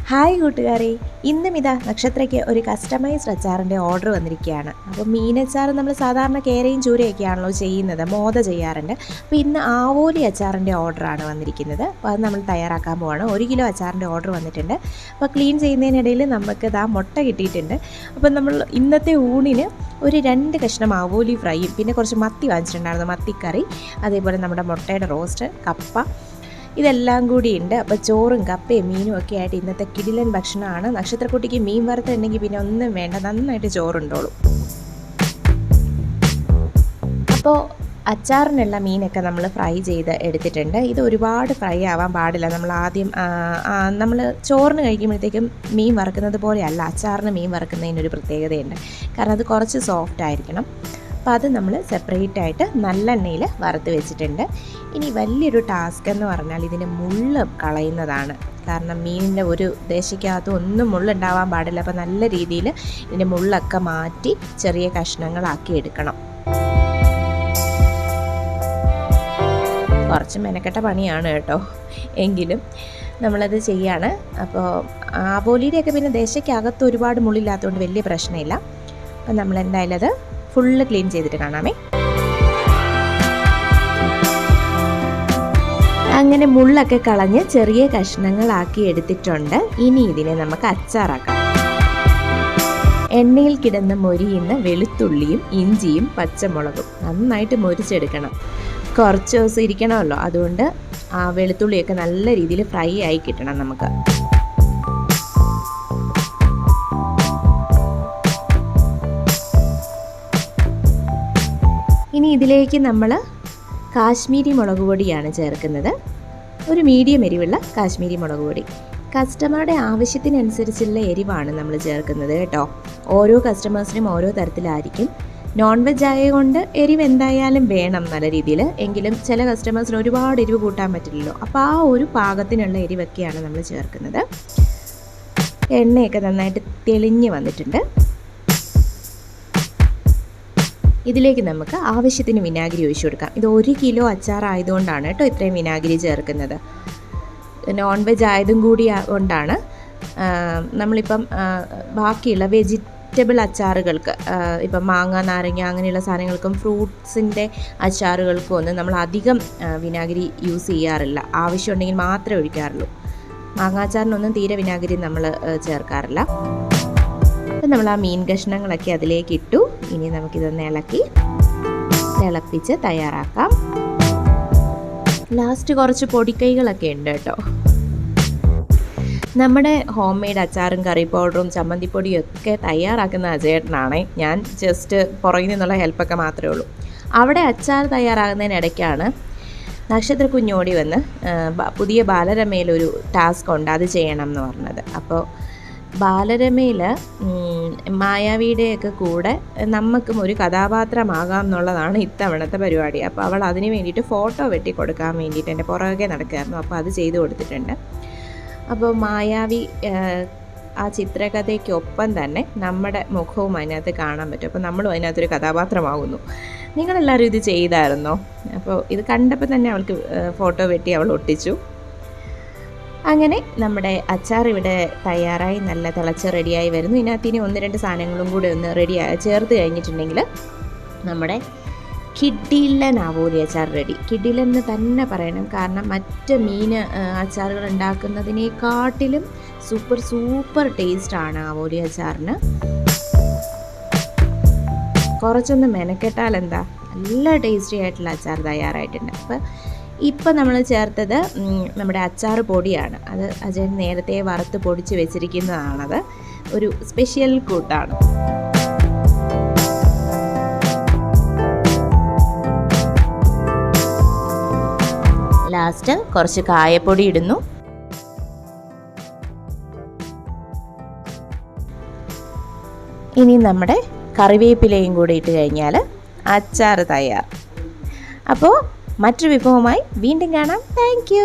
Hi കൂട്ടുകാരെ, ഇന്നും ഇതാ നക്ഷത്രയ്ക്ക് ഒരു കസ്റ്റമൈസ്ഡ് അച്ചാറിൻ്റെ ഓർഡർ വന്നിരിക്കുകയാണ്. അപ്പോൾ മീനച്ചാർ നമ്മൾ സാധാരണ കേരയും ചൂരയൊക്കെയാണല്ലോ ചെയ്യുന്നത്, മോദ ചെയ്യാറുണ്ട്. അപ്പോൾ ഇന്ന് ആവോലി അച്ചാറിൻ്റെ ഓർഡറാണ് വന്നിരിക്കുന്നത്. അപ്പോൾ അത് നമ്മൾ തയ്യാറാക്കാൻ പോവാണ്. 1 കിലോ അച്ചാറിൻ്റെ ഓർഡർ വന്നിട്ടുണ്ട്. അപ്പോൾ ക്ലീൻ ചെയ്യുന്നതിനിടയിൽ നമുക്ക് ഇതാ മുട്ട കിട്ടിയിട്ടുണ്ട്. അപ്പോൾ നമ്മൾ ഇന്നത്തെ ഊണിന് ഒരു 2 കഷ്ണം ആവോലി ഫ്രൈയും പിന്നെ കുറച്ച് മത്തി വാങ്ങിച്ചിട്ടുണ്ടായിരുന്നു, മത്തിക്കറി, അതേപോലെ നമ്മുടെ മുട്ടയുടെ റോസ്റ്റ്, കപ്പ, ഇതെല്ലാം കൂടി ഉണ്ട്. അപ്പോൾ ചോറും കപ്പയും മീനും ഒക്കെ ആയിട്ട് ഇന്നത്തെ കിടിലൻ ഭക്ഷണമാണ്. നക്ഷത്രക്കുട്ടിക്ക് മീൻ വറുത്തുണ്ടെങ്കിൽ പിന്നെ ഒന്നും വേണ്ട, നന്നായിട്ട് ചോറുണ്ടോളും. അപ്പോൾ അച്ചാറിനുള്ള മീനൊക്കെ നമ്മൾ ഫ്രൈ ചെയ്ത് എടുത്തിട്ടുണ്ട്. ഇത് ഒരുപാട് ഫ്രൈ ആവാൻ പാടില്ല. നമ്മൾ ആദ്യം നമ്മൾ ചോറിന് കഴിക്കുമ്പോഴത്തേക്കും മീൻ വറുക്കുന്നത് പോലെയല്ല അച്ചാറിന് മീൻ വറുക്കുന്നതിനൊരു പ്രത്യേകതയുണ്ട്. കാരണം അത് കുറച്ച് സോഫ്റ്റ് ആയിരിക്കണം. അപ്പോൾ അത് നമ്മൾ സെപ്പറേറ്റ് ആയിട്ട് നല്ലെണ്ണയിൽ വറുത്ത് വെച്ചിട്ടുണ്ട്. ഇനി വലിയൊരു ടാസ്ക് എന്ന് പറഞ്ഞാൽ ഇതിൻ്റെ മുള്ള് കളയുന്നതാണ്. കാരണം മീനിൻ്റെ ഒരു ദേശയ്ക്കകത്തും ഒന്നും മുള്ളുണ്ടാവാൻ പാടില്ല. അപ്പോൾ നല്ല രീതിയിൽ ഇതിൻ്റെ മുള്ളൊക്കെ മാറ്റി ചെറിയ കഷ്ണങ്ങളാക്കി എടുക്കണം. കുറച്ച് മെനക്കെട്ട പണിയാണ് കേട്ടോ, എങ്കിലും നമ്മളത് ചെയ്യാണ്. അപ്പോൾ ആവോലിയുടെയൊക്കെ പിന്നെ ദേശയ്ക്കകത്ത് ഒരുപാട് മുള്ളില്ലാത്തതുകൊണ്ട് വലിയ പ്രശ്നമില്ല. അപ്പോൾ നമ്മൾ എന്തായാലും അത് ഫുള്ള് ക്ലീൻ ചെയ്തിട്ട് കാണാമേ. അങ്ങനെ മുള്ളൊക്കെ കളഞ്ഞ് ചെറിയ കഷ്ണങ്ങളാക്കി എടുത്തിട്ടുണ്ട്. ഇനി ഇതിനെ നമുക്ക് അച്ചാറാക്കാം. എണ്ണയിൽ കിടന്ന് മൊരിയുന്ന വെളുത്തുള്ളിയും ഇഞ്ചിയും പച്ചമുളകും നന്നായിട്ട് മൊരിച്ചെടുക്കണം. കുറച്ച് ദിവസം ഇരിക്കണമല്ലോ, അതുകൊണ്ട് ആ വെളുത്തുള്ളിയൊക്കെ നല്ല രീതിയിൽ ഫ്രൈ ആയി കിട്ടണം നമുക്ക്. ഇനി ഇതിലേക്ക് നമ്മൾ കാശ്മീരി മുളക് പൊടിയാണ് ചേർക്കുന്നത്. ഒരു മീഡിയം എരിവുള്ള കാശ്മീരി മുളക് പൊടി. കസ്റ്റമറുടെ ആവശ്യത്തിനനുസരിച്ചുള്ള എരിവാണ് നമ്മൾ ചേർക്കുന്നത് കേട്ടോ. ഓരോ കസ്റ്റമേഴ്സിനും ഓരോ തരത്തിലായിരിക്കും. നോൺ വെജ് ആയതുകൊണ്ട് എരിവ് എന്തായാലും വേണം നല്ല രീതിയിൽ. എങ്കിലും ചില കസ്റ്റമേഴ്സിന് ഒരുപാട് എരിവ് കൂട്ടാൻ പറ്റില്ലല്ലോ. അപ്പോൾ ആ ഒരു പാകത്തിനുള്ള എരിവൊക്കെയാണ് നമ്മൾ ചേർക്കുന്നത്. എണ്ണയൊക്കെ നന്നായിട്ട് തെളിഞ്ഞ് വന്നിട്ടുണ്ട്. ഇതിലേക്ക് നമുക്ക് ആവശ്യത്തിന് വിനാഗിരി ഒഴിച്ചു കൊടുക്കാം. ഇത് 1 കിലോ അച്ചാറായതുകൊണ്ടാണ് കേട്ടോ ഇത്രയും വിനാഗിരി ചേർക്കുന്നത്. നോൺ വെജ് ആയതും കൂടി കൊണ്ടാണ്. നമ്മളിപ്പം ബാക്കിയുള്ള വെജിറ്റബിൾ അച്ചാറുകൾക്ക്, ഇപ്പം മാങ്ങ, നാരങ്ങ അങ്ങനെയുള്ള സാധനങ്ങൾക്കും ഫ്രൂട്ട്സിൻ്റെ അച്ചാറുകൾക്കും ഒന്നും നമ്മൾ അധികം വിനാഗിരി യൂസ് ചെയ്യാറില്ല. ആവശ്യമുണ്ടെങ്കിൽ മാത്രമേ ഒഴിക്കാറുള്ളൂ. മാങ്ങാച്ചാറിനൊന്നും തീരെ വിനാഗിരി നമ്മൾ ചേർക്കാറില്ല. അപ്പം നമ്മൾ ആ മീൻ കഷ്ണങ്ങളൊക്കെ അതിലേക്ക് ഇട്ടു. ഇനി നമുക്കിതൊന്ന് ഇളക്കി തിളപ്പിച്ച് തയ്യാറാക്കാം. ലാസ്റ്റ് കുറച്ച് പൊടിക്കൈകളൊക്കെ ഉണ്ട് കേട്ടോ. നമ്മുടെ ഹോം മെയ്ഡ് അച്ചാറും കറി പൗഡറും ചമ്മന്തിപ്പൊടിയും ഒക്കെ തയ്യാറാക്കുന്ന അജയേട്ടനാണ്. ഞാൻ ജസ്റ്റ് പുറകിൽ നിന്നുള്ള ഹെൽപ്പൊക്കെ മാത്രമേ ഉള്ളൂ. അവിടെ അച്ചാർ തയ്യാറാകുന്നതിനിടയ്ക്കാണ് നക്ഷത്ര കുഞ്ഞോടി വന്ന് പുതിയ ബാലരമയിലൊരു ടാസ്ക് ഉണ്ട്, അത് ചെയ്യണം എന്ന് പറഞ്ഞത്. അപ്പോൾ ബാലരമയിൽ മായാവിയുടെയൊക്കെ കൂടെ നമുക്കും ഒരു കഥാപാത്രമാകാം എന്നുള്ളതാണ് ഇത്തവണത്തെ പരിപാടി. അപ്പോൾ അവൾ അതിന് വേണ്ടിയിട്ട് ഫോട്ടോ വെട്ടി കൊടുക്കാൻ വേണ്ടിയിട്ട് എൻ്റെ പുറകെ നടക്കുകയായിരുന്നു. അപ്പോൾ അത് ചെയ്തു കൊടുത്തിട്ടുണ്ട്. അപ്പോൾ മായാവി ആ ചിത്രകഥയ്ക്കൊപ്പം തന്നെ നമ്മുടെ മുഖവും അതിനകത്ത് കാണാൻ പറ്റും. അപ്പോൾ നമ്മളും അതിനകത്തൊരു കഥാപാത്രമാകുന്നു. നിങ്ങളെല്ലാവരും ഇത് ചെയ്തായിരുന്നോ? അപ്പോൾ ഇത് കണ്ടപ്പോൾ തന്നെ അവൾക്ക് ഫോട്ടോ വെട്ടി അവൾ ഒട്ടിച്ചു. അങ്ങനെ നമ്മുടെ അച്ചാർ ഇവിടെ തയ്യാറായി നല്ല തിളച്ച് റെഡിയായി വരുന്നു. ഇതിനകത്തിന് 1-2 സാധനങ്ങളും കൂടെ ഒന്ന് ചേർത്ത് കഴിഞ്ഞിട്ടുണ്ടെങ്കിൽ നമ്മുടെ കിഡിലൻ ആവോലി അച്ചാർ റെഡി. കിഡിലൻ എന്ന് തന്നെ പറയണം. കാരണം മറ്റ് മീൻ അച്ചാറുകൾ ഉണ്ടാക്കുന്നതിനേക്കാട്ടിലും സൂപ്പർ ടേസ്റ്റാണ് ആവോലി അച്ചാറിന്. കുറച്ചൊന്ന് മെനക്കെട്ടാൽ എന്താ, നല്ല ടേസ്റ്റി ആയിട്ടുള്ള അച്ചാർ തയ്യാറായിട്ടുണ്ട്. അപ്പോൾ ഇപ്പം നമ്മൾ ചേർത്തത് നമ്മുടെ അച്ചാർ പൊടിയാണ്. അത് അജയൻ നേരത്തെ വറുത്ത് പൊടിച്ച് വെച്ചിരിക്കുന്നതാണത്. ഒരു സ്പെഷ്യൽ കൂട്ടാണ്. ലാസ്റ്റ് കുറച്ച് കായപ്പൊടി ഇടുന്നു. ഇനി നമ്മുടെ കറിവേപ്പിലയും കൂടി ഇട്ട് കഴിഞ്ഞാൽ അച്ചാർ തയ്യാർ. അപ്പോൾ മറ്റൊരു വിഭവമായി വീണ്ടും കാണാം. Thank you.